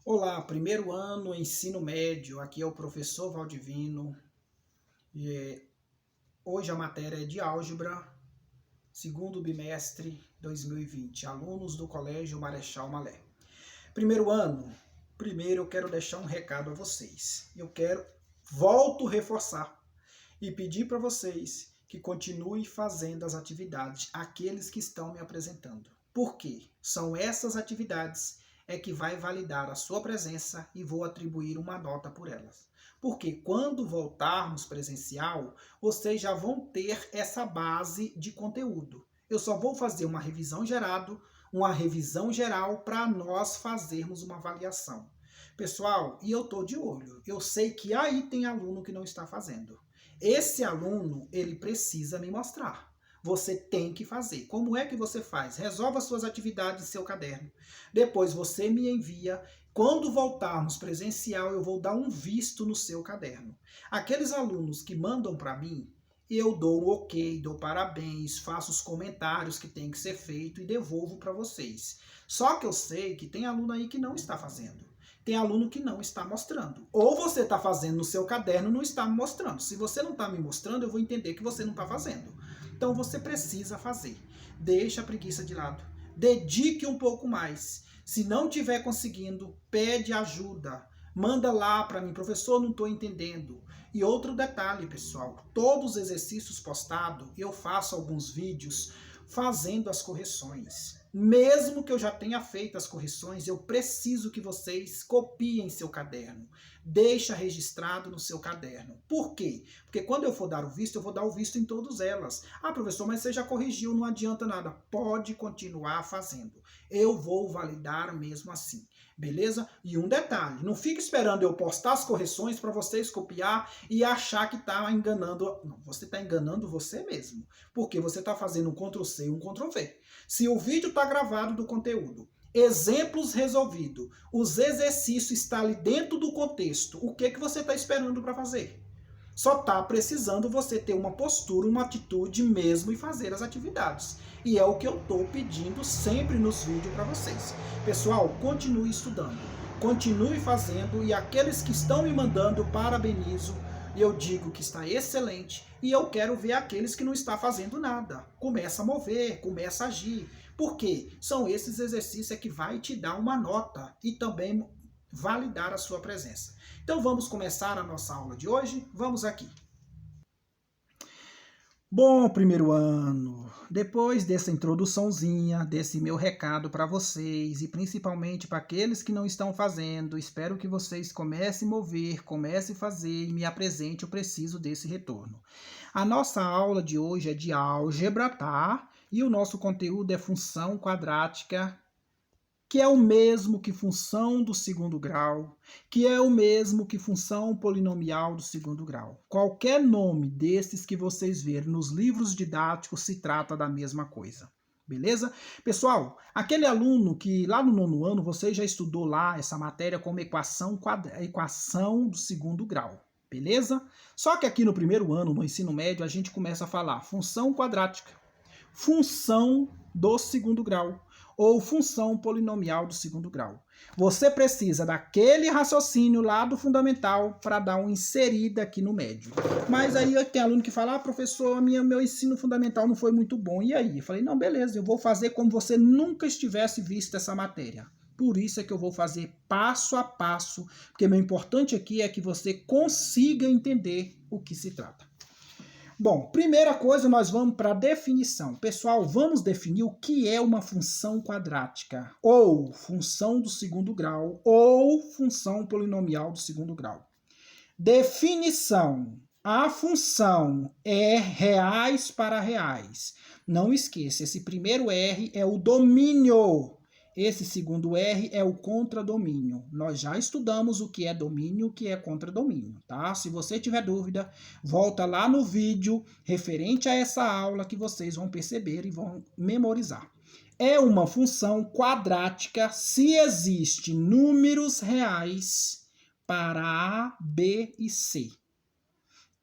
Olá, primeiro ano, ensino médio, aqui é o professor Valdivino. Hoje a matéria é de álgebra, segundo bimestre 2020, alunos do Colégio Marechal Malé. Primeiro ano, primeiro eu quero deixar um recado a vocês. Volto a reforçar e pedir para vocês que continuem fazendo as atividades, aqueles que estão me apresentando. Por quê? São essas atividades que vai validar a sua presença e vou atribuir uma nota por elas. Porque quando voltarmos presencial, vocês já vão ter essa base de conteúdo. Eu só vou fazer uma revisão geral para nós fazermos uma avaliação. Pessoal, e eu estou de olho, eu sei que aí tem aluno que não está fazendo. Esse aluno, ele precisa me mostrar. Você tem que fazer. Como é que você faz? Resolva suas atividades em seu caderno. Depois você me envia. Quando voltarmos presencial, eu vou dar um visto no seu caderno. Aqueles alunos que mandam para mim, eu dou o ok, dou parabéns, faço os comentários que tem que ser feito e devolvo para vocês. Só que eu sei que tem aluno aí que não está fazendo. Tem aluno que não está mostrando. Ou você está fazendo no seu caderno e não está me mostrando. Se você não está me mostrando, eu vou entender que você não está fazendo. Então você precisa fazer. Deixa a preguiça de lado. Dedique um pouco mais. Se não estiver conseguindo, pede ajuda. Manda lá para mim, professor, não estou entendendo. E outro detalhe, pessoal, todos os exercícios postados, eu faço alguns vídeos fazendo as correções. Mesmo que eu já tenha feito as correções, eu preciso que vocês copiem seu caderno. Deixa registrado no seu caderno. Por quê? Porque quando eu for dar o visto, eu vou dar o visto em todas elas. Ah, professor, mas você já corrigiu, não adianta nada. Pode continuar fazendo. Eu vou validar mesmo assim. Beleza? E um detalhe, não fique esperando eu postar as correções para vocês copiar e achar que está enganando. Não, você está enganando você mesmo. Porque você está fazendo um Ctrl+C e um Ctrl+V. Se o vídeo está gravado do conteúdo, exemplos resolvidos, os exercícios estão ali dentro do contexto, o que você está esperando para fazer? Só está precisando você ter uma postura, uma atitude mesmo e fazer as atividades. E é o que eu estou pedindo sempre nos vídeos para vocês. Pessoal, continue estudando, continue fazendo e aqueles que estão me mandando, parabenizo. Eu digo que está excelente e eu quero ver aqueles que não estão fazendo nada. Começa a mover, começa a agir. Por quê? São esses exercícios que vai te dar uma nota e também validar a sua presença. Então vamos começar a nossa aula de hoje? Vamos aqui. Bom, primeiro ano, depois dessa introduçãozinha, desse meu recado para vocês e principalmente para aqueles que não estão fazendo, espero que vocês comecem a mover, comecem a fazer e me apresente, eu preciso desse retorno. A nossa aula de hoje é de álgebra, tá? E o nosso conteúdo é função quadrática, que é o mesmo que função do segundo grau, que é o mesmo que função polinomial do segundo grau. Qualquer nome desses que vocês verem nos livros didáticos se trata da mesma coisa. Beleza? Pessoal, aquele aluno que lá no nono ano você já estudou lá essa matéria como equação do segundo grau. Beleza? Só que aqui no primeiro ano, no ensino médio, a gente começa a falar função quadrática, função do segundo grau, ou função polinomial do segundo grau. Você precisa daquele raciocínio lá do fundamental para dar uma inserida aqui no médio. Mas aí tem aluno que fala, professor, meu ensino fundamental não foi muito bom. E aí? Eu falei, não, beleza, eu vou fazer como você nunca estivesse visto essa matéria. Por isso é que eu vou fazer passo a passo, porque meu importante aqui é que você consiga entender o que se trata. Bom, primeira coisa, nós vamos para a definição. Pessoal, vamos definir o que é uma função quadrática, ou função do segundo grau, ou função polinomial do segundo grau. Definição. A função é reais para reais. Não esqueça, esse primeiro R é o domínio. Esse segundo R é o contradomínio. Nós já estudamos o que é domínio e o que é contradomínio, tá? Se você tiver dúvida, volta lá no vídeo referente a essa aula que vocês vão perceber e vão memorizar. É uma função quadrática se existe números reais para A, B e C.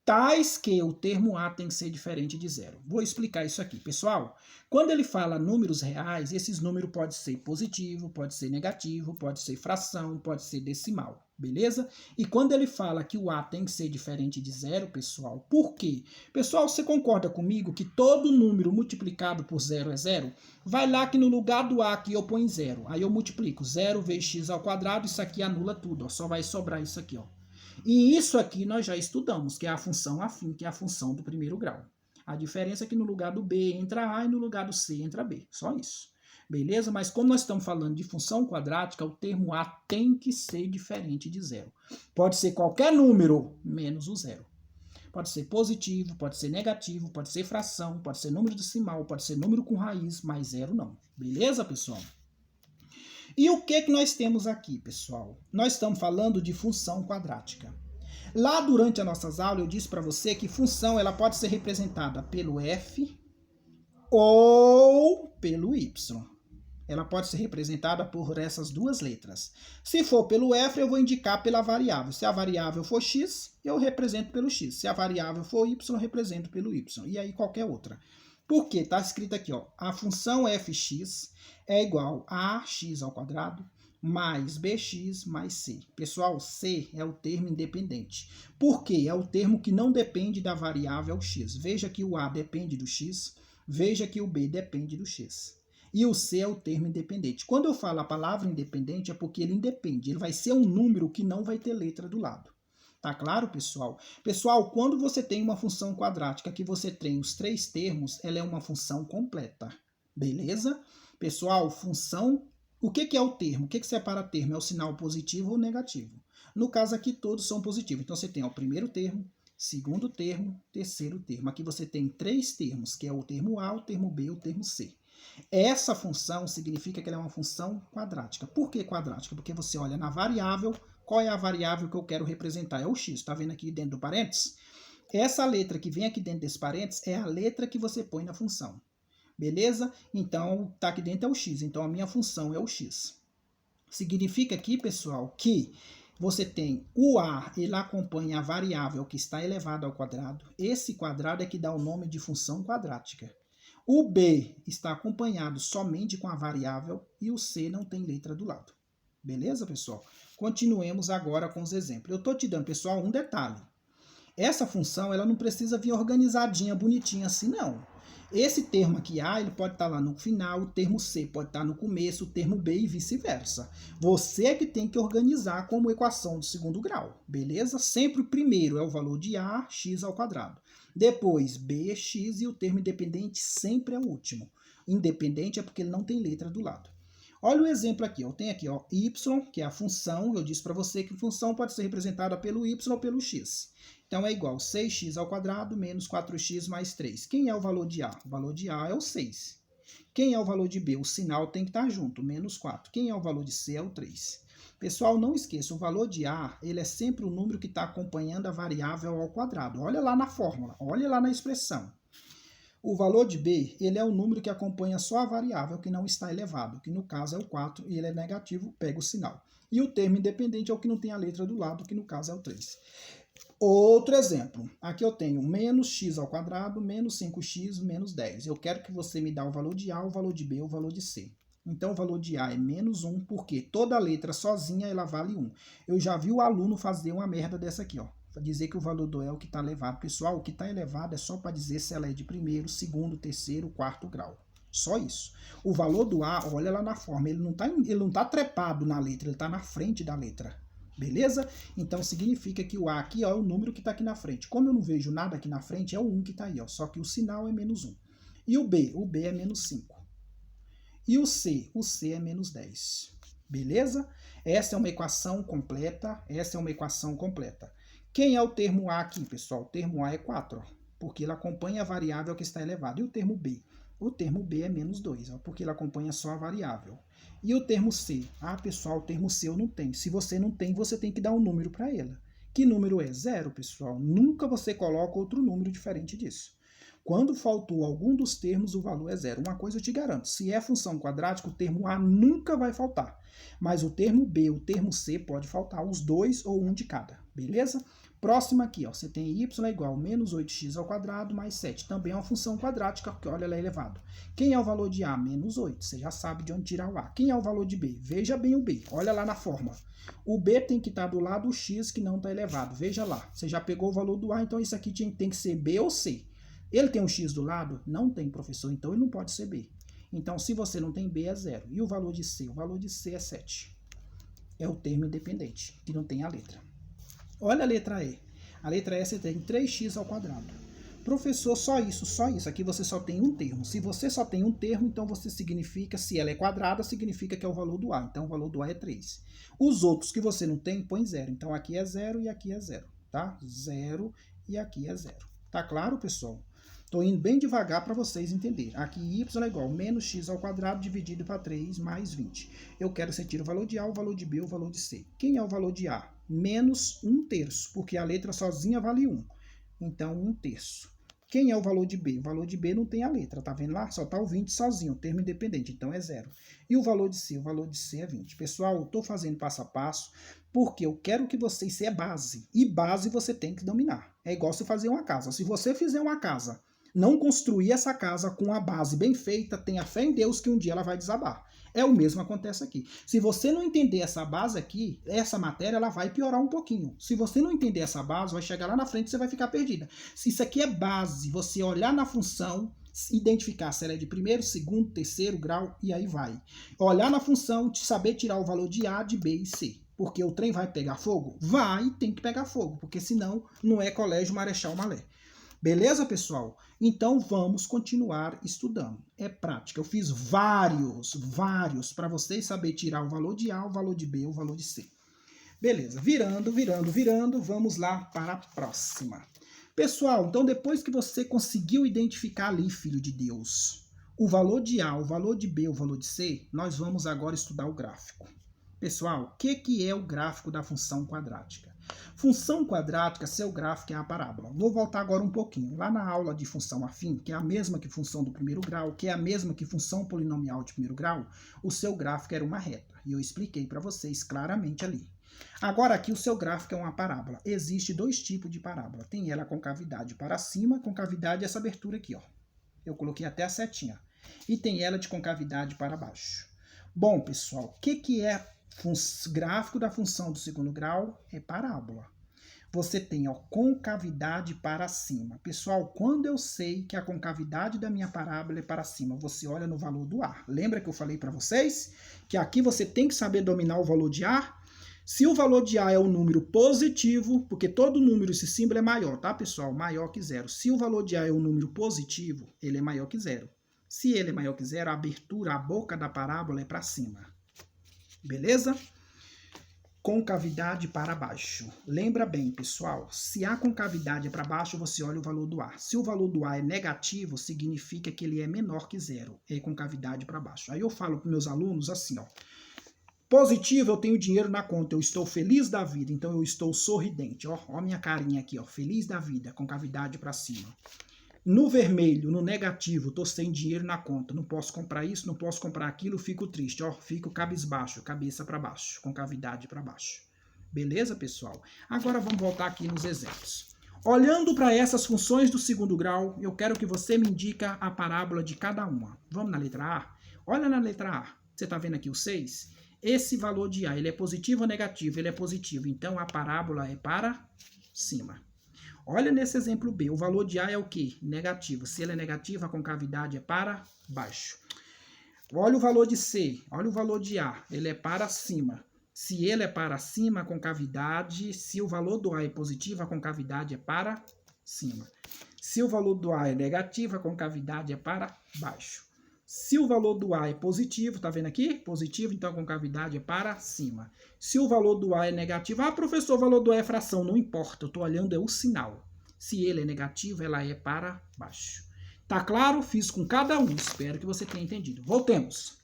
tais que o termo A tem que ser diferente de zero. Vou explicar isso aqui. Pessoal, quando ele fala números reais, esses números podem ser positivo, pode ser negativo, pode ser fração, pode ser decimal, beleza? E quando ele fala que o A tem que ser diferente de zero, pessoal, por quê? Pessoal, você concorda comigo que todo número multiplicado por zero é zero? Vai lá que no lugar do A aqui eu ponho zero. Aí eu multiplico 0 vezes x ao quadrado, isso aqui anula tudo, ó, só vai sobrar isso aqui, ó. E isso aqui nós já estudamos, que é a função afim, que é a função do primeiro grau. A diferença é que no lugar do B entra A e no lugar do C entra B. Só isso. Beleza? Mas como nós estamos falando de função quadrática, o termo A tem que ser diferente de zero. Pode ser qualquer número, menos o zero. Pode ser positivo, pode ser negativo, pode ser fração, pode ser número decimal, pode ser número com raiz, mas zero não. Beleza, pessoal? E o que nós temos aqui, pessoal? Nós estamos falando de função quadrática. Lá durante as nossas aulas eu disse para você que função ela pode ser representada pelo f ou pelo y. Ela pode ser representada por essas duas letras. Se for pelo f, eu vou indicar pela variável. Se a variável for x, eu represento pelo x. Se a variável for y, eu represento pelo y. E aí qualquer outra. Por quê? Está escrito aqui, ó, a função fx é igual a x ao quadrado mais bx mais c. Pessoal, c é o termo independente. Por quê? É o termo que não depende da variável x. Veja que o a depende do x, veja que o b depende do x. E o c é o termo independente. Quando eu falo a palavra independente é porque ele independe. Ele vai ser um número que não vai ter letra do lado. Tá claro, pessoal? Pessoal, quando você tem uma função quadrática que você tem os três termos, ela é uma função completa. Beleza? Pessoal, função... O que é o termo? O que separa termo? É o sinal positivo ou negativo. No caso aqui, todos são positivos. Então, você tem o primeiro termo, segundo termo, terceiro termo. Aqui você tem três termos, que é o termo A, o termo B e o termo C. Essa função significa que ela é uma função quadrática. Por que quadrática? Porque você olha na variável, qual é a variável que eu quero representar? É o x. Está vendo aqui dentro do parênteses? Essa letra que vem aqui dentro desse parênteses é a letra que você põe na função. Beleza? Então, tá aqui dentro é o x. Então, a minha função é o x. Significa aqui, pessoal, que você tem o a, ele acompanha a variável que está elevada ao quadrado. Esse quadrado é que dá o nome de função quadrática. O b está acompanhado somente com a variável e o c não tem letra do lado. Beleza, pessoal? Continuemos agora com os exemplos. Eu estou te dando, pessoal, um detalhe. Essa função ela não precisa vir organizadinha, bonitinha assim, não. Esse termo aqui A, ele pode estar lá no final, o termo C pode estar no começo, o termo B e vice-versa. Você é que tem que organizar como equação de segundo grau, beleza? Sempre o primeiro é o valor de A, x ao quadrado. Depois, B, x e o termo independente sempre é o último. Independente é porque ele não tem letra do lado. Olha o exemplo aqui, eu tenho aqui ó, y, que é a função, eu disse para você que a função pode ser representada pelo y ou pelo x. Então, é igual 6x ao quadrado menos 4x mais 3. Quem é o valor de A? O valor de A é o 6. Quem é o valor de B? O sinal tem que estar junto, menos 4. Quem é o valor de C? É o 3. Pessoal, não esqueça, o valor de A ele é sempre o número que está acompanhando a variável ao quadrado. Olha lá na fórmula, olha lá na expressão. O valor de B ele é o número que acompanha só a variável que não está elevado, que no caso é o 4 e ele é negativo, pega o sinal. E o termo independente é o que não tem a letra do lado, que no caso é o 3. Outro exemplo, aqui eu tenho menos x ao quadrado, menos 5x, menos 10. Eu quero que você me dê o valor de A, o valor de B, o valor de C. Então, o valor de A é menos 1, porque toda letra sozinha ela vale 1. Eu já vi o aluno fazer uma merda dessa aqui, ó. Para dizer que o valor do E é o que está elevado. Pessoal, o que está elevado é só para dizer se ela é de primeiro, segundo, terceiro, quarto grau. Só isso. O valor do A, olha lá na forma, ele não tá trepado na letra, ele está na frente da letra. Beleza? Então, significa que o A aqui ó, é o número que está aqui na frente. Como eu não vejo nada aqui na frente, é o 1 que está aí. Ó, só que o sinal é menos 1. E o B é menos 5. E o C é menos 10. Beleza? Essa é uma equação completa. Quem é o termo A aqui, pessoal? O termo A é 4, ó, porque ele acompanha a variável que está elevada. E o termo B? O termo B é menos 2, ó, porque ele acompanha só a variável. E o termo C? Ah, pessoal, o termo C eu não tenho. Se você não tem, você tem que dar um número para ela. Que número é? 0, pessoal. Nunca você coloca outro número diferente disso. Quando faltou algum dos termos, o valor é 0. Uma coisa eu te garanto, se é função quadrática, o termo A nunca vai faltar. Mas o termo B, o termo C pode faltar, os dois ou um de cada. Beleza? Próxima aqui, ó, você tem y é igual a menos 8x ao quadrado mais 7. Também é uma função quadrática, porque olha, ela é elevado. Quem é o valor de A? Menos 8. Você já sabe de onde tirar o A. Quem é o valor de B? Veja bem o B. Olha lá na fórmula. O B tem que estar do lado do x que não está elevado. Veja lá. Você já pegou o valor do A, então isso aqui tem que ser B ou C. Ele tem um x do lado? Não tem, professor. Então ele não pode ser B. Então, se você não tem B, é 0. E o valor de C? O valor de C é 7. É o termo independente, que não tem a letra. Olha a letra E. A letra E você tem 3x ao quadrado. Professor, só isso, só isso. Aqui você só tem um termo. Se você só tem um termo, então você significa, se ela é quadrada, significa que é o valor do A. Então, o valor do A é 3. Os outros que você não tem, põe 0. Então, aqui é 0 e aqui é 0, tá? 0 e aqui é 0. Tá claro, pessoal? Estou indo bem devagar para vocês entenderem. Aqui y é igual a menos x ao quadrado dividido para 3 mais 20. Eu quero que você tire o valor de A, o valor de B, o valor de C. Quem é o valor de A? Menos 1/3, porque a letra sozinha vale 1. Então, 1/3. Quem é o valor de B? O valor de B não tem a letra, tá vendo lá? Só tá o 20 sozinho, termo independente, então é 0. E o valor de C? O valor de C é 20. Pessoal, eu estou fazendo passo a passo porque eu quero que vocês... Isso é base. E base você tem que dominar. É igual você fazer uma casa. Se você fizer uma casa, não construir essa casa com a base bem feita, tenha fé em Deus que um dia ela vai desabar. É o mesmo que acontece aqui. Se você não entender essa base aqui, essa matéria ela vai piorar um pouquinho. Se você não entender essa base, vai chegar lá na frente e você vai ficar perdida. Se isso aqui é base, você olhar na função, identificar se ela é de primeiro, segundo, terceiro grau e aí vai. Olhar na função, saber tirar o valor de A, de B e C. Porque o trem vai pegar fogo? Vai, tem que pegar fogo, porque senão não é Colégio Marechal Malé. Beleza, pessoal? Então, vamos continuar estudando. É prática. Eu fiz vários, para vocês saberem tirar o valor de A, o valor de B, o valor de C. Beleza. Virando. Vamos lá para a próxima. Pessoal, então depois que você conseguiu identificar ali, filho de Deus, o valor de A, o valor de B, o valor de C, nós vamos agora estudar o gráfico. Pessoal, o que é o gráfico da função quadrática? Função quadrática, seu gráfico é a parábola. Vou voltar agora um pouquinho. Lá na aula de função afim, que é a mesma que função do primeiro grau, que é a mesma que função polinomial de primeiro grau, o seu gráfico era uma reta. E eu expliquei para vocês claramente ali. Agora aqui o seu gráfico é uma parábola. Existe dois tipos de parábola. Tem ela com cavidade para cima, com cavidade essa abertura aqui, ó. Eu coloquei até a setinha. E tem ela de concavidade para baixo. Bom, pessoal, o que é gráfico da função do segundo grau? É parábola. Você tem, ó, concavidade para cima. Pessoal, quando eu sei que a concavidade da minha parábola é para cima, você olha no valor do A. Lembra que eu falei para vocês que aqui você tem que saber dominar o valor de A? Se o valor de A é um número positivo, porque todo número, esse símbolo é maior, tá, pessoal? Maior que zero. Se o valor de A é um número positivo, ele é maior que zero. Se ele é maior que zero, a abertura, a boca da parábola é para cima. Beleza? Concavidade para baixo. Lembra bem, pessoal, se a concavidade é para baixo, você olha o valor do A. Se o valor do A é negativo, significa que ele é menor que zero. É concavidade para baixo. Aí eu falo para meus alunos assim, ó. Positivo, eu tenho dinheiro na conta, eu estou feliz da vida, então eu estou sorridente. Ó a minha carinha aqui, ó, feliz da vida, concavidade para cima. No vermelho, no negativo, estou sem dinheiro na conta, não posso comprar isso, não posso comprar aquilo, fico triste, ó, fico cabisbaixo, cabeça para baixo, concavidade para baixo. Beleza, pessoal? Agora vamos voltar aqui nos exemplos. Olhando para essas funções do segundo grau, eu quero que você me indique a parábola de cada uma. Vamos na letra A? Olha na letra A. Você está vendo aqui o 6? Esse valor de A, ele é positivo ou negativo? Ele é positivo, então a parábola é para cima. Olha nesse exemplo B, o valor de A é o quê? Negativo. Se ele é negativo, a concavidade é para baixo. Olha o valor de C, olha o valor de A, ele é para cima. Se ele é para cima, a concavidade, se o valor do A é positivo, a concavidade é para cima. Se o valor do A é negativo, a concavidade é para baixo. Se o valor do A é positivo, tá vendo aqui? Positivo, então a concavidade é para cima. Se o valor do A é negativo, professor, o valor do A é fração, não importa, eu estou olhando é o sinal. Se ele é negativo, ela é para baixo. Tá claro? Fiz com cada um, espero que você tenha entendido. Voltemos.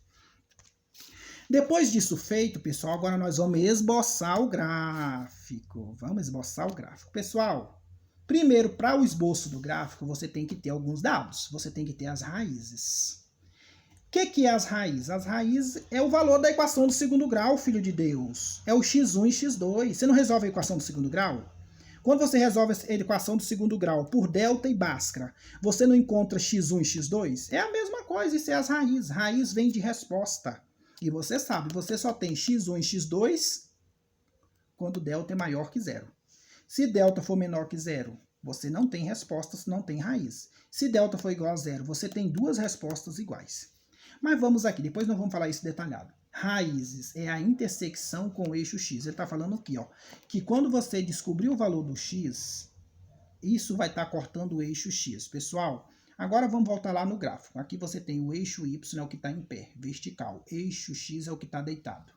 Depois disso feito, pessoal, agora nós vamos esboçar o gráfico. Vamos esboçar o gráfico. Pessoal, primeiro, para o esboço do gráfico, você tem que ter alguns dados. Você tem que ter as raízes. O que é as raízes? As raízes é o valor da equação do segundo grau, filho de Deus. É o x1 e x2. Você não resolve a equação do segundo grau? Quando você resolve a equação do segundo grau por delta e Bhaskara, você não encontra x1 e x2? É a mesma coisa, isso é as raízes. Raiz vem de resposta. E você sabe, você só tem x1 e x2 quando delta é maior que zero. Se delta for menor que zero, você não tem respostas, não tem raiz. Se delta for igual a zero, você tem duas respostas iguais. Mas vamos aqui, depois nós vamos falar isso detalhado. Raízes é a intersecção com o eixo x. Ele está falando aqui, ó, que quando você descobrir o valor do x, isso vai estar cortando o eixo x. Pessoal, agora vamos voltar lá no gráfico. Aqui você tem o eixo y, é o que está em pé, vertical. Eixo x é o que está deitado.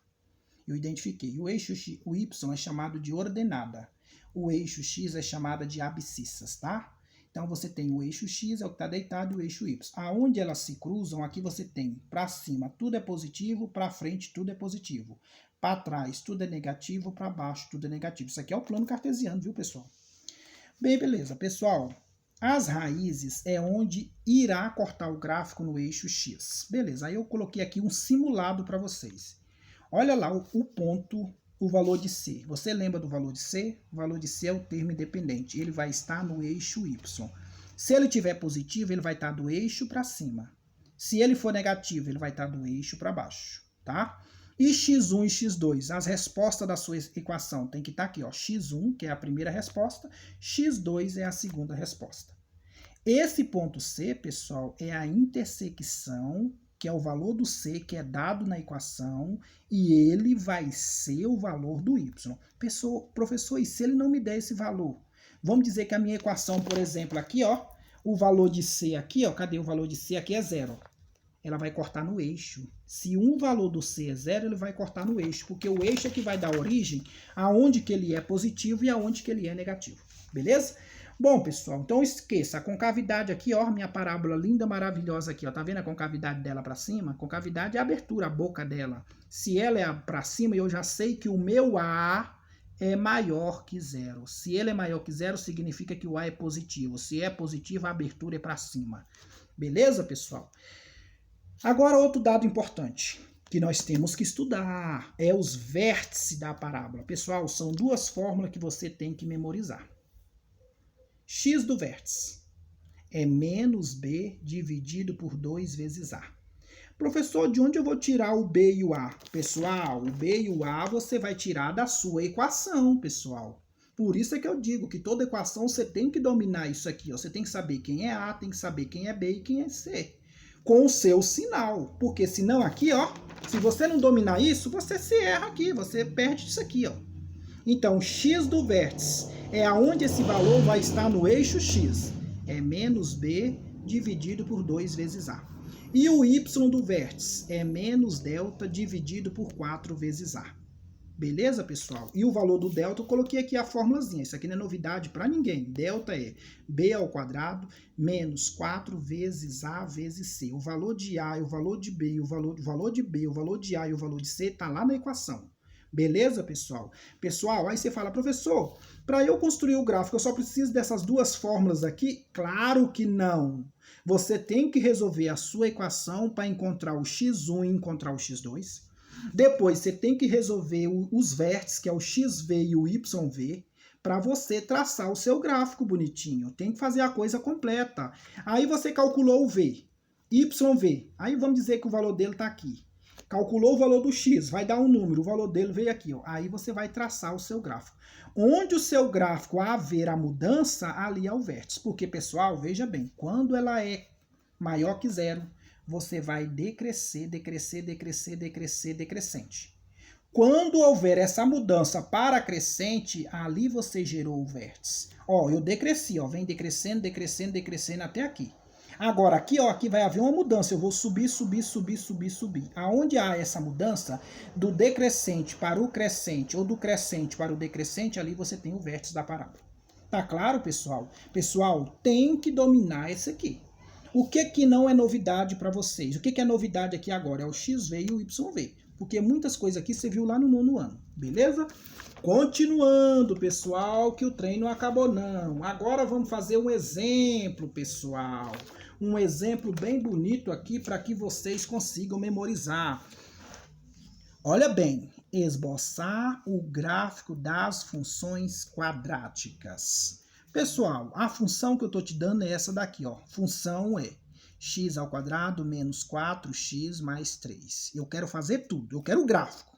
Eu identifiquei. O eixo x, o y é chamado de ordenada. O eixo x é chamada de abscissas, tá? Então, você tem o eixo x, é o que está deitado, e o eixo y. Aonde elas se cruzam, aqui você tem para cima tudo é positivo, para frente tudo é positivo. Para trás tudo é negativo, para baixo tudo é negativo. Isso aqui é o plano cartesiano, viu, pessoal? Bem, beleza. Pessoal, as raízes é onde irá cortar o gráfico no eixo x. Beleza, aí eu coloquei aqui um simulado para vocês. Olha lá o ponto, o valor de C. Você lembra do valor de C? O valor de C é o termo independente. Ele vai estar no eixo Y. Se ele tiver positivo, ele vai estar do eixo para cima. Se ele for negativo, ele vai estar do eixo para baixo, tá? E x1 e x2, as respostas da sua equação tem que estar aqui, ó. x1, que é a primeira resposta, x2 é a segunda resposta. Esse ponto C, pessoal, é a intersecção, que é o valor do C, que é dado na equação, e ele vai ser o valor do Y. Professor, e se ele não me der esse valor? Vamos dizer que a minha equação, por exemplo, aqui, ó, o valor de C aqui, ó, cadê o valor de C? Aqui é zero. Ela vai cortar no eixo. Se um valor do C é zero, ele vai cortar no eixo, porque o eixo é que vai dar origem aonde que ele é positivo e aonde que ele é negativo. Beleza? Bom, pessoal, então esqueça, a concavidade aqui, ó, minha parábola linda, maravilhosa aqui, ó, tá vendo a concavidade dela para cima? Concavidade é a abertura, a boca dela. Se ela é para cima, eu já sei que o meu A é maior que zero. Se ele é maior que zero, significa que o A é positivo. Se é positivo, a abertura é para cima. Beleza, pessoal? Agora, outro dado importante que nós temos que estudar é os vértices da parábola. Pessoal, são duas fórmulas que você tem que memorizar. X do vértice é menos B dividido por 2 vezes A. Professor, de onde eu vou tirar o B e o A? Pessoal, o B e o A você vai tirar da sua equação, pessoal. Por isso é que eu digo que toda equação você tem que dominar isso aqui, ó. Você tem que saber quem é A, tem que saber quem é B e quem é C. Com o seu sinal, porque senão aqui, ó, se você não dominar isso, você se erra aqui, você perde isso aqui, ó. Então, x do vértice é aonde esse valor vai estar no eixo x. É menos b dividido por 2 vezes a. E o y do vértice é menos delta dividido por 4 vezes a. Beleza, pessoal? E o valor do delta, eu coloquei aqui a formulazinha. Isso aqui não é novidade para ninguém. Delta é b ao quadrado menos 4 vezes a vezes c. O valor de a e o valor de b, o valor de b, o valor de a e o valor de c está lá na equação. Beleza, pessoal? Pessoal, aí você fala, professor, para eu construir o gráfico, eu só preciso dessas duas fórmulas aqui? Claro que não. Você tem que resolver a sua equação para encontrar o x1 e encontrar o x2. Depois, você tem que resolver os vértices, que é o XV e o YV, para você traçar o seu gráfico bonitinho. Tem que fazer a coisa completa. Aí você calculou o V, YV. Aí vamos dizer que o valor dele está aqui. Calculou o valor do X, vai dar um número, o valor dele veio aqui. Ó. Aí você vai traçar o seu gráfico. Onde o seu gráfico haver a mudança, ali é o vértice. Porque, pessoal, veja bem, quando ela é maior que zero, você vai decrescer, decrescer, decrescer, decrescer, decrescente. Quando houver essa mudança para crescente, ali você gerou o vértice. Ó, eu decresci, ó, vem decrescendo, decrescendo, decrescendo até aqui. Agora, aqui, ó, aqui vai haver uma mudança. Eu vou subir, subir, subir, subir, subir. Aonde há essa mudança do decrescente para o crescente ou do crescente para o decrescente, ali você tem o vértice da parábola. Tá claro, pessoal? Pessoal, tem que dominar esse aqui. O que não é novidade para vocês? O que é novidade aqui agora? É o XV e o YV. Porque muitas coisas aqui você viu lá no 9º ano. Beleza? Continuando, pessoal, que o trem não acabou não. Agora vamos fazer um exemplo, pessoal. Um exemplo bem bonito aqui para que vocês consigam memorizar. Olha bem, Esboçar o gráfico das funções quadráticas. Pessoal, a função que eu estou te dando é essa daqui, ó. Função é x² menos 4x mais 3. Eu quero fazer tudo, eu quero o gráfico.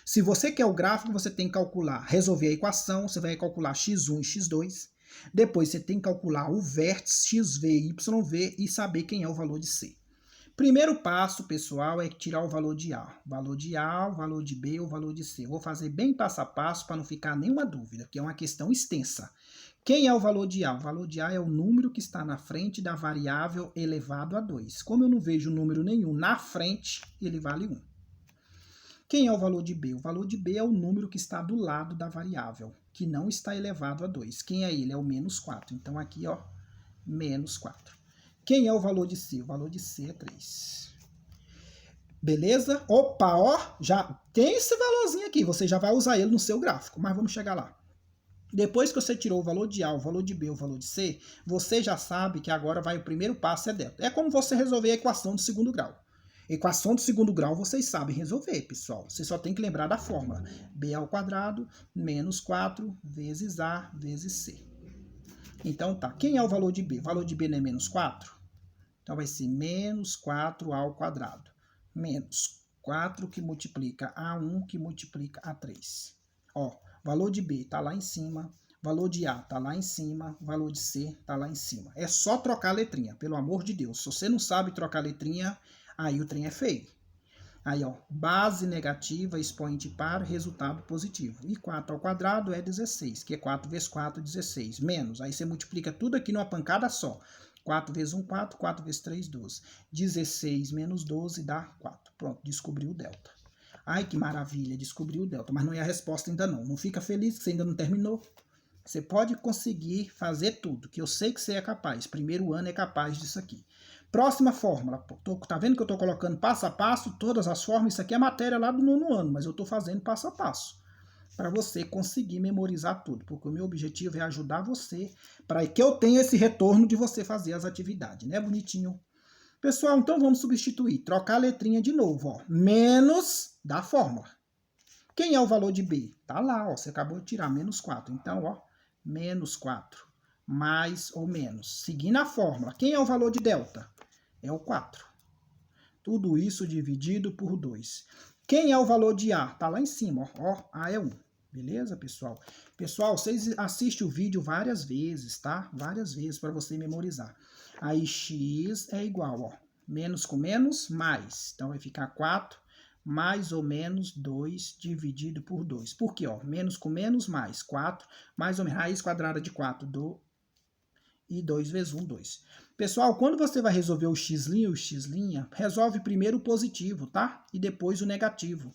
Se você quer o gráfico, você tem que calcular, resolver a equação, você vai calcular x1 e x2. Depois você tem que calcular o vértice xv e yv e saber quem é o valor de c. Primeiro passo, pessoal, é tirar o valor de A. O valor de A, o valor de B, o valor de C. Eu vou fazer bem passo a passo para não ficar nenhuma dúvida, porque é uma questão extensa. Quem é o valor de A? O valor de A é o número que está na frente da variável elevado a 2. Como eu não vejo número nenhum na frente, ele vale 1. Quem é o valor de B? O valor de B é o número que está do lado da variável, que não está elevado a 2. Quem é ele? É o menos 4. Então aqui, ó, menos 4. Quem é o valor de C? O valor de C é 3. Beleza? Opa, ó, já tem esse valorzinho aqui. Você já vai usar ele no seu gráfico, mas vamos chegar lá. Depois que você tirou o valor de A, o valor de B, o valor de C, você já sabe que agora vai o primeiro passo é delta. É como você resolver a equação do segundo grau. Equação do segundo grau vocês sabem resolver, pessoal. Você só tem que lembrar da fórmula. B² menos 4 vezes A vezes C. Então tá, quem é o valor de B? O valor de B não é menos 4? Então vai ser menos 4ao². Menos 4 que multiplica A1 que multiplica A3. Ó, valor de B está lá em cima, valor de A está lá em cima, valor de C está lá em cima. É só trocar a letrinha, pelo amor de Deus. Se você não sabe trocar a letrinha, aí o trem é feio. Aí, ó, base negativa, expoente par, resultado positivo. E 4² é 16, que é 4 vezes 4, 16. Menos, aí você multiplica tudo aqui numa pancada só. 4 vezes 1, 4, 4 vezes 3, 12. 16 menos 12 dá 4. Pronto, descobriu o delta. Ai, que maravilha, descobriu o delta. Mas não é a resposta ainda não. Não fica feliz que você ainda não terminou. Você pode conseguir fazer tudo, que eu sei que você é capaz. Primeiro ano é capaz disso aqui. Próxima fórmula. Tá vendo que eu estou colocando passo a passo todas as fórmulas? Isso aqui é matéria lá do 9º ano, mas eu estou fazendo passo a passo. Para você conseguir memorizar tudo. Porque o meu objetivo é ajudar você para que eu tenha esse retorno de você fazer as atividades, né, bonitinho? Pessoal, então vamos substituir. Trocar a letrinha de novo, ó. Menos da fórmula. Quem é o valor de B? Tá lá, ó. Você acabou de tirar menos 4. Então, ó, menos 4. Mais ou menos. Seguindo a fórmula. Quem é o valor de delta? É o 4. Tudo isso dividido por 2. Quem é o valor de A? Tá lá em cima, ó. A é 1. Beleza, pessoal? Pessoal, vocês assistem o vídeo várias vezes, tá? Várias vezes para você memorizar. Aí x é igual, ó. Menos com menos, mais. Então vai ficar 4 mais ou menos 2 dividido por 2. Por quê? Ó? Menos com menos, mais 4, mais ou menos, raiz quadrada de 4, e 2 vezes 1, 2. Pessoal, quando você vai resolver o x' e o x', resolve primeiro o positivo, tá? E depois o negativo.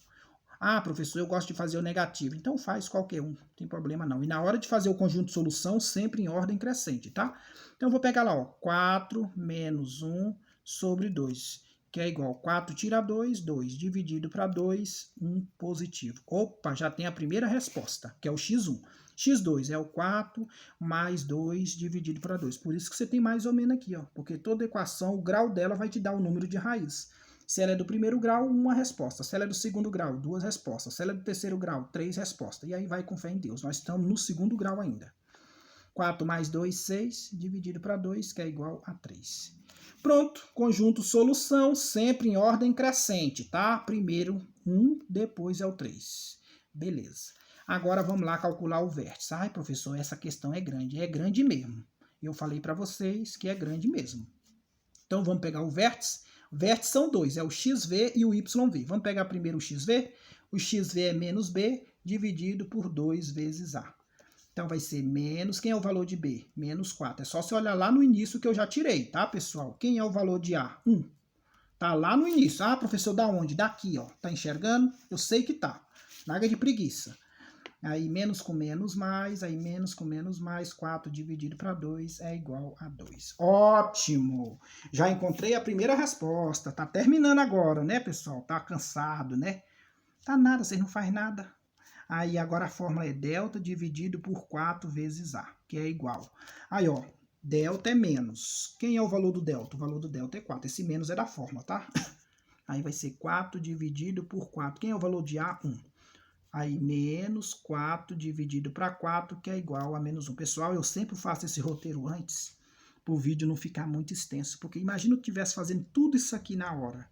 Ah, professor, eu gosto de fazer o negativo. Então faz qualquer um, não tem problema não. E na hora de fazer o conjunto de solução, sempre em ordem crescente, tá? Então eu vou pegar lá, ó, 4 menos 1 sobre 2, que é igual 4 tira 2, 2 dividido para 2, 1 positivo. Opa, já tem a primeira resposta, que é o x1. x2 é o 4 mais 2 dividido para 2. Por isso que você tem mais ou menos aqui, ó, porque toda equação, o grau dela vai te dar o número de raiz. Se ela é do primeiro grau, uma resposta. Se ela é do segundo grau, 2 respostas. Se ela é do terceiro grau, 3 respostas. E aí vai com fé em Deus. Nós estamos no segundo grau ainda. 4 mais 2, 6, dividido para 2, que é igual a 3. Pronto, conjunto solução, sempre em ordem crescente, tá? Primeiro 1, depois é o 3. Beleza. Agora vamos lá calcular o vértice. Ai, professor, essa questão é grande. É grande mesmo. Eu falei para vocês que é grande mesmo. Então vamos pegar o vértice. Vértices são dois, é o xv e o yv. Vamos pegar primeiro o xv. O xv é menos b dividido por 2 vezes a. Então vai ser menos, quem é o valor de b? Menos 4. É só você olhar lá no início que eu já tirei, tá, pessoal? Quem é o valor de a? 1. Tá lá no início. Ah, professor, da onde? Daqui, ó. Tá enxergando? Eu sei que tá. Larga de preguiça. Aí menos com menos mais, aí menos com menos mais, 4 dividido para 2 é igual a 2. Ótimo! Já encontrei a primeira resposta. Tá terminando agora, né, pessoal? Tá cansado, né? Tá nada, vocês não fazem nada. Aí agora a fórmula é delta dividido por 4 vezes A, que é igual. Aí, ó, delta é menos. Quem é o valor do delta? O valor do delta é 4. Esse menos é da fórmula, tá? Aí vai ser 4 dividido por 4. Quem é o valor de A? 1. Aí, menos 4 dividido para 4, que é igual a menos 1. Pessoal, eu sempre faço esse roteiro antes, para o vídeo não ficar muito extenso. Porque imagina que eu estivesse fazendo tudo isso aqui na hora.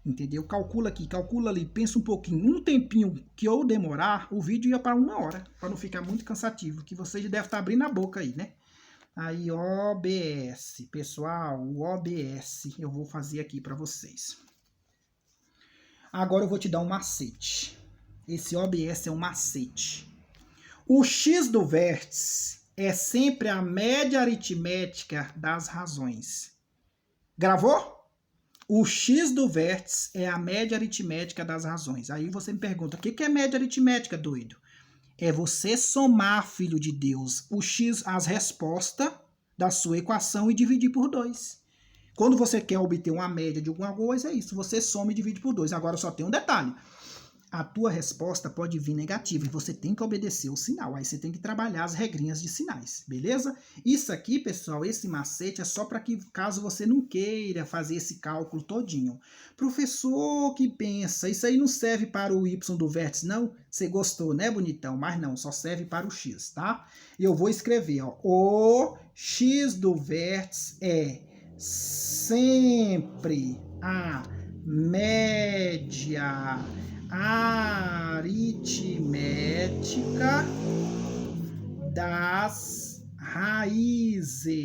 Entendeu? Calcula aqui, calcula ali, pensa um pouquinho. Um tempinho que eu demorar, o vídeo ia para 1 hora, para não ficar muito cansativo. Que vocês devem estar abrindo a boca aí, né? Aí, OBS. Pessoal, o OBS eu vou fazer aqui para vocês. Agora eu vou te dar um macete. Esse OBS é um macete. O x do vértice é sempre a média aritmética das razões. Gravou? O x do vértice é a média aritmética das razões. Aí você me pergunta, o que é média aritmética, doido? É você somar, filho de Deus, o x, as respostas da sua equação e dividir por 2. Quando você quer obter uma média de alguma coisa, é isso. Você soma e divide por 2. Agora só tem um detalhe. A tua resposta pode vir negativa e você tem que obedecer o sinal. Aí você tem que trabalhar as regrinhas de sinais, beleza? Isso aqui, pessoal, esse macete é só para que, caso você não queira fazer esse cálculo todinho. Professor que pensa, isso aí não serve para o y do vértice, não? Você gostou, né, bonitão? Mas não, só serve para o x, tá? E eu vou escrever, ó, o x do vértice é sempre a média aritmética das raízes.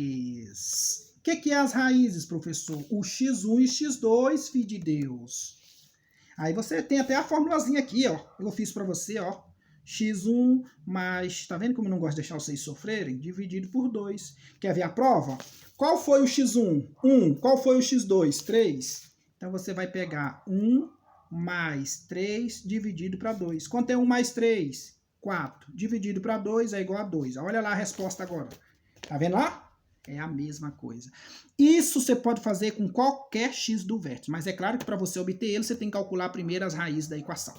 O que é as raízes, professor? O x1 e x2, filho de Deus. Aí você tem até a formulazinha aqui, ó. Eu fiz para você, ó. x1 mais, tá vendo como eu não gosto de deixar vocês sofrerem? Dividido por 2. Quer ver a prova? Qual foi o x1? 1. Qual foi o x2? 3. Então você vai pegar 1 mais 3 dividido para 2. Quanto é 1 mais 3? 4. Dividido para 2 é igual a 2. Olha lá a resposta agora. Tá vendo lá? É a mesma coisa. Isso você pode fazer com qualquer x do vértice, mas é claro que para você obter ele, você tem que calcular primeiro as raízes da equação.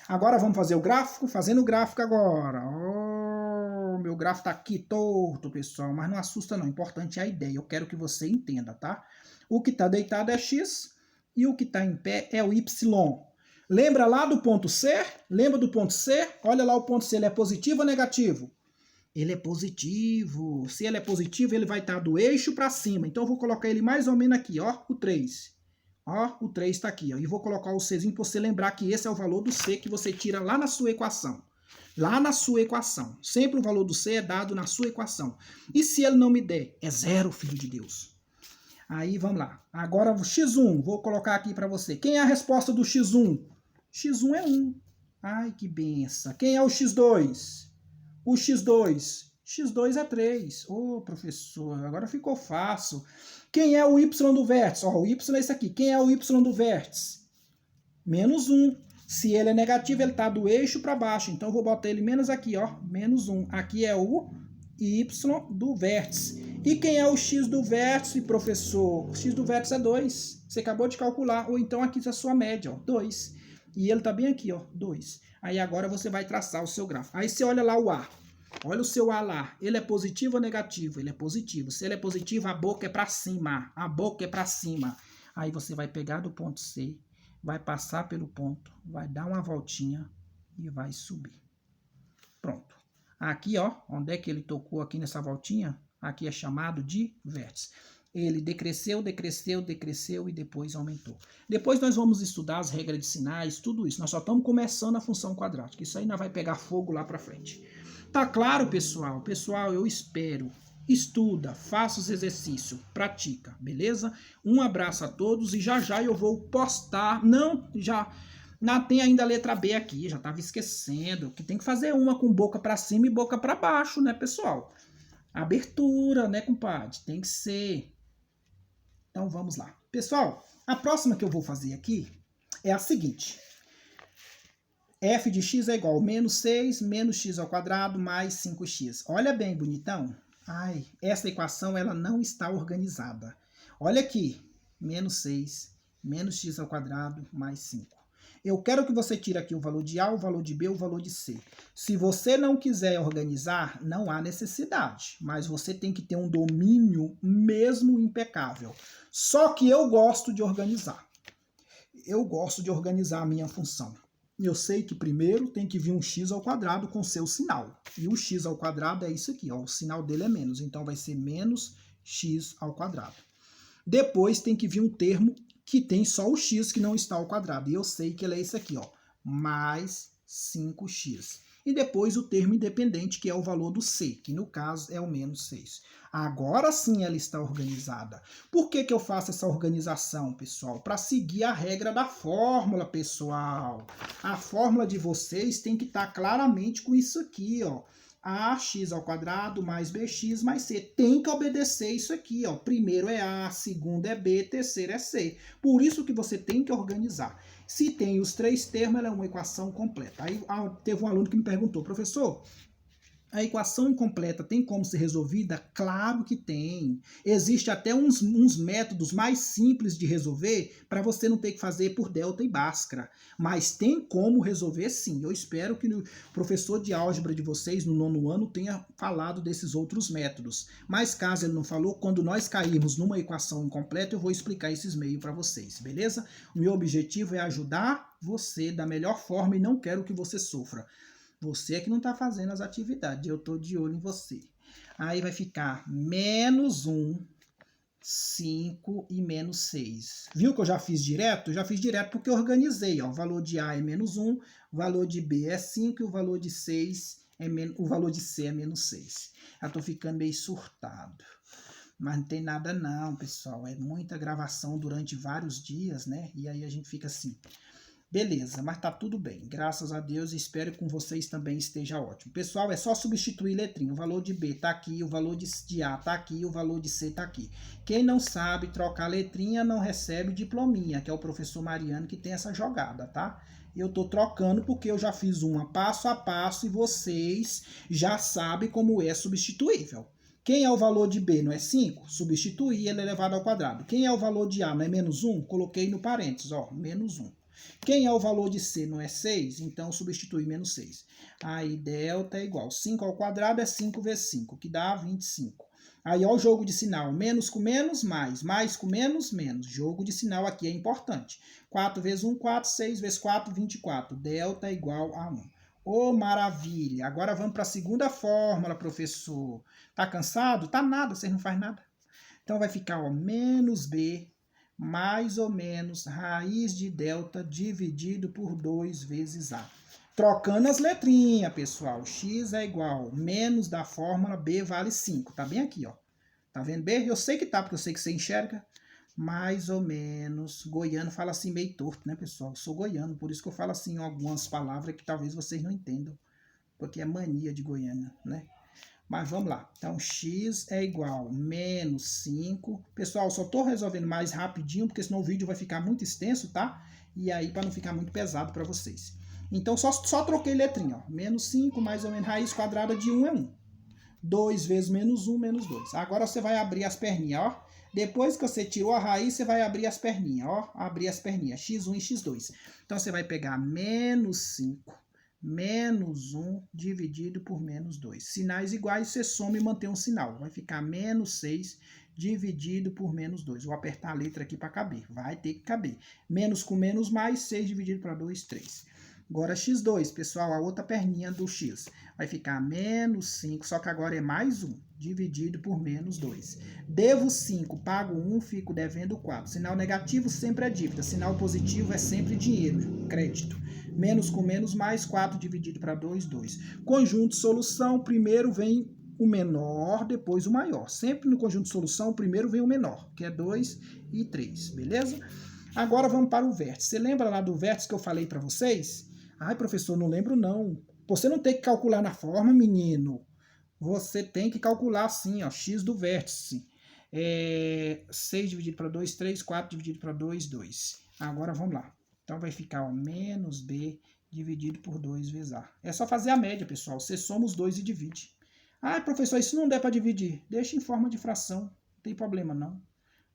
Agora vamos fazer o gráfico? Fazendo o gráfico agora. Oh, meu gráfico tá aqui torto, pessoal, mas não assusta não. O importante é a ideia. Eu quero que você entenda, tá? O que está deitado é x e o que está em pé é o y. Lembra lá do ponto C? Lembra do ponto C? Olha lá o ponto C, ele é positivo ou negativo? Ele é positivo. Se ele é positivo, ele vai estar do eixo para cima. Então eu vou colocar ele mais ou menos aqui, ó, o 3. Ó, o 3 está aqui, ó. E vou colocar o Czinho para você lembrar que esse é o valor do C que você tira lá na sua equação. Lá na sua equação. Sempre o valor do C é dado na sua equação. E se ele não me der? É 0, filho de Deus. Aí, vamos lá. Agora, o x1, vou colocar aqui para você. Quem é a resposta do x1? X1 é 1. Ai, que benção. Quem é o x2? O x2? X2 é 3. Ô, professor, agora ficou fácil. Quem é o y do vértice? Ó, o y é esse aqui. Quem é o y do vértice? Menos 1. Se ele é negativo, ele está do eixo para baixo. Então, eu vou botar ele menos aqui, ó. Menos 1. Aqui é o y do vértice. E quem é o x do vértice, professor? O x do vértice é 2. Você acabou de calcular. Ou então aqui é a sua média, ó, 2. E ele está bem aqui, ó, 2. Aí agora você vai traçar o seu gráfico. Aí você olha lá o A. Olha o seu A lá. Ele é positivo ou negativo? Ele é positivo. Se ele é positivo, a boca é para cima. A boca é para cima. Aí você vai pegar do ponto C, vai passar pelo ponto, vai dar uma voltinha e vai subir. Pronto. Aqui, ó, onde é que ele tocou aqui nessa voltinha? Aqui é chamado de vértice. Ele decresceu, decresceu, decresceu e depois aumentou. Depois nós vamos estudar as regras de sinais, tudo isso. Nós só estamos começando a função quadrática. Isso aí nós vai pegar fogo lá para frente. Tá claro, pessoal? Pessoal, eu espero. Estuda, faça os exercícios, pratica, beleza? Um abraço a todos e já já eu vou postar. Não tem ainda a letra B aqui, já estava esquecendo. Que tem que fazer uma com boca para cima e boca para baixo, né, pessoal? Abertura, né, compadre? Tem que ser. Então vamos lá. Pessoal, a próxima que eu vou fazer aqui é a seguinte. F de x é igual a menos 6 menos x ao quadrado mais 5x. Olha bem, bonitão. Ai, essa equação ela não está organizada. Olha aqui, menos 6 menos x ao quadrado mais 5. Eu quero que você tire aqui o valor de A, o valor de B, o valor de C. Se você não quiser organizar, não há necessidade. Mas você tem que ter um domínio mesmo impecável. Só que eu gosto de organizar. Eu gosto de organizar a minha função. eu sei que primeiro tem que vir um x ao quadrado com seu sinal. E o x ao quadrado é isso aqui, ó, o sinal dele é menos, então vai ser menos x ao quadrado. Depois tem que vir um termo que tem só o x que não está ao quadrado. E eu sei que ele é esse aqui, ó, mais 5x. E depois o termo independente, que é o valor do c, que no caso é o menos 6. Agora sim ela está organizada. Por que eu faço essa organização, pessoal? Para seguir a regra da fórmula, pessoal. A fórmula de vocês tem que estar claramente com isso aqui, ó. Ax ao quadrado mais bx mais c. Tem que obedecer isso aqui, ó. Primeiro é A, segundo é B, terceiro é C. Por isso que você tem que organizar. Se tem os três termos, ela é uma equação completa. Aí teve um aluno que me perguntou, professor, a equação incompleta tem como ser resolvida? Claro que tem. Existe até uns métodos mais simples de resolver para você não ter que fazer por delta e bhaskara. Mas tem como resolver sim. Eu espero que o professor de álgebra de vocês no 9º ano tenha falado desses outros métodos. Mas caso ele não falou, quando nós cairmos numa equação incompleta, eu vou explicar esses meios para vocês, beleza? O meu objetivo é ajudar você da melhor forma e não quero que você sofra. Você é que não está fazendo as atividades, eu estou de olho em você. Aí vai ficar menos 1, 5 e menos 6. Viu que eu já fiz direto? Eu já fiz direto porque eu organizei. Ó. O valor de A é menos 1, o valor de B é 5 e o valor de 6 o valor de C é menos 6. Eu estou ficando meio surtado. Mas não tem nada não, pessoal. É muita gravação durante vários dias, né? E aí a gente fica assim... Beleza, mas tá tudo bem. Graças a Deus, espero que com vocês também esteja ótimo. Pessoal, é só substituir letrinha. O valor de B tá aqui, o valor de A tá aqui, o valor de C tá aqui. Quem não sabe trocar letrinha não recebe diplominha, que é o professor Mariano que tem essa jogada, tá? Eu tô trocando porque eu já fiz uma passo a passo e vocês já sabem como é substituível. Quem é o valor de B, não é 5? Substituir ele elevado ao quadrado. Quem é o valor de A, não é menos 1? Coloquei no parênteses, ó, menos 1. Quem é o valor de C, não é 6? Então, substitui menos 6. Aí, delta é igual. 5 ao quadrado é 5 vezes 5, que dá 25. Aí, ó o jogo de sinal. Menos com menos, mais com menos, menos. Jogo de sinal aqui é importante. 4 vezes 1, 4. 6 vezes 4, 24. Delta é igual a 1. Ô, maravilha! Agora vamos para a segunda fórmula, professor. Tá cansado? Tá nada, vocês não fazem nada. Então, vai ficar, ó, menos B mais ou menos raiz de delta dividido por 2 vezes A. Trocando as letrinhas, pessoal. X é igual menos da fórmula B vale 5. Tá bem aqui, ó. Tá vendo B? Eu sei que tá, porque eu sei que você enxerga. Mais ou menos. Goiano fala assim meio torto, né, pessoal? Eu sou goiano, por isso que eu falo assim algumas palavras que talvez vocês não entendam. Porque é mania de goiana, né? Mas vamos lá. Então, x é igual a menos 5. Pessoal, só estou resolvendo mais rapidinho, porque senão o vídeo vai ficar muito extenso, tá? E aí, para não ficar muito pesado para vocês. Então, só troquei letrinha, ó. Menos 5 mais ou menos raiz quadrada de 1 é 1. 2 vezes menos 1, menos 2. Agora você vai abrir as perninhas, ó. Depois que você tirou a raiz, você vai abrir as perninhas, ó. Abrir as perninhas, x1 e x2. Então, você vai pegar menos 5. Menos 1 dividido por menos 2. Sinais iguais, você soma e mantém um sinal. Vai ficar menos 6 dividido por menos 2. Vou apertar a letra aqui para caber. Vai ter que caber. Menos com menos mais, 6 dividido para 2, 3. Agora x2, pessoal, a outra perninha do x. Vai ficar menos 5, só que agora é mais 1, dividido por menos 2. Devo 5, pago 1, fico devendo 4. Sinal negativo sempre é dívida. Sinal positivo é sempre dinheiro, crédito. Menos com menos mais, 4 dividido para 2, 2. Conjunto de solução, primeiro vem o menor, depois o maior. Sempre no conjunto de solução, primeiro vem o menor, que é 2 e 3, beleza? Agora vamos para o vértice. Você lembra lá do vértice que eu falei para vocês? Ai, professor, não lembro não. Você não tem que calcular na forma, menino. Você tem que calcular assim, ó, x do vértice. 6 dividido para 2, 3, 4 dividido para 2, 2. Agora vamos lá. Então, vai ficar ó, menos B dividido por 2 vezes A. É só fazer a média, pessoal. Você soma os dois e divide. Ah, professor, isso não der para dividir. Deixa em forma de fração. Não tem problema, não.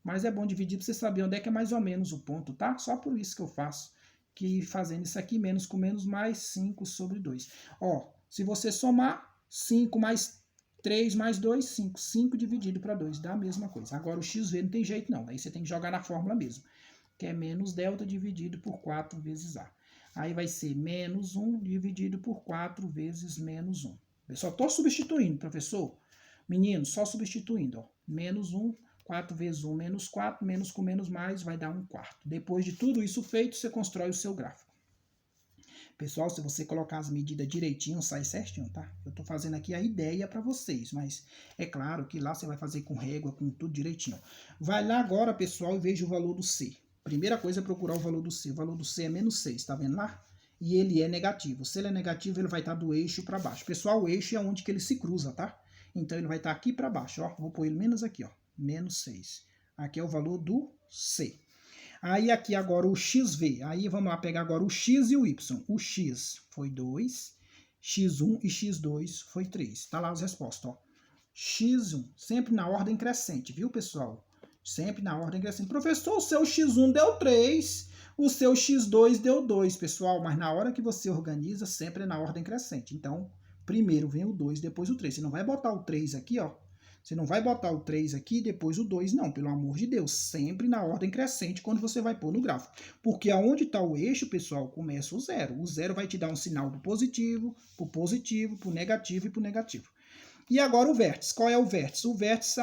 Mas é bom dividir para você saber onde é que é mais ou menos o ponto, tá? Só por isso que eu faço. Que fazendo isso aqui, menos com menos mais 5 sobre 2. Ó, se você somar 5 mais 3 mais 2, 5. 5 dividido para 2 dá a mesma coisa. Agora o xv não tem jeito não. Aí você tem que jogar na fórmula mesmo. Que é menos delta dividido por 4 vezes A. Aí vai ser menos 1 dividido por 4 vezes menos 1. Eu só estou substituindo, professor. Menino, só substituindo. Ó. Menos 1, 4 vezes 1, menos 4, menos com menos mais, vai dar 1/4. Depois de tudo isso feito, você constrói o seu gráfico. Pessoal, se você colocar as medidas direitinho, sai certinho, tá? Eu tô fazendo aqui a ideia para vocês, mas é claro que lá você vai fazer com régua, com tudo direitinho. Vai lá agora, pessoal, e veja o valor do C. Primeira coisa é procurar o valor do C. O valor do C é menos 6, tá vendo lá? E ele é negativo. Se ele é negativo, ele vai estar do eixo para baixo. Pessoal, o eixo é onde que ele se cruza, tá? Então, ele vai estar aqui para baixo, ó. Vou pôr ele menos aqui, ó. Menos 6. Aqui é o valor do C. Aí aqui agora o XV, aí vamos lá pegar agora o X e o Y. O X foi 2, X1 e X2 foi 3. Tá lá as respostas, ó. X1, sempre na ordem crescente, viu, pessoal? Sempre na ordem crescente. Professor, o seu X1 deu 3, o seu X2 deu 2, pessoal. Mas na hora que você organiza, sempre é na ordem crescente. Então, primeiro vem o 2, depois o 3. Você não vai botar o 3 aqui, ó. Você não vai botar o 3 aqui e depois o 2, não, pelo amor de Deus. Sempre na ordem crescente quando você vai pôr no gráfico. Porque aonde está o eixo, pessoal, começa o 0. O 0 vai te dar um sinal do positivo, pro negativo e pro negativo. E agora o vértice. Qual é o vértice? O vértice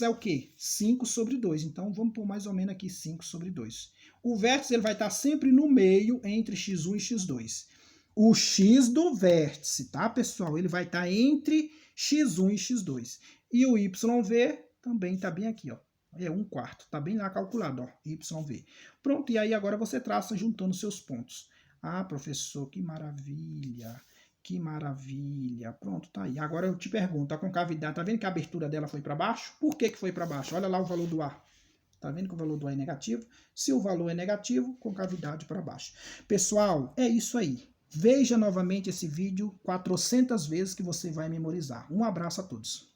é o quê? 5 sobre 2. Então, vamos pôr mais ou menos aqui 5 sobre 2. O vértice ele vai estar sempre no meio entre x1 e x2. O x do vértice, tá, pessoal? Ele vai estar entre x1 e x2. E o YV também está bem aqui, ó. É 1/4, está bem lá calculado, ó, YV. Pronto, e aí agora você traça juntando seus pontos. Ah, professor, que maravilha, que maravilha. Pronto, tá aí. Agora eu te pergunto, a concavidade, tá vendo que a abertura dela foi para baixo? Por que foi para baixo? Olha lá o valor do A. Tá vendo que o valor do A é negativo? Se o valor é negativo, concavidade para baixo. Pessoal, é isso aí. Veja novamente esse vídeo 400 vezes que você vai memorizar. Um abraço a todos.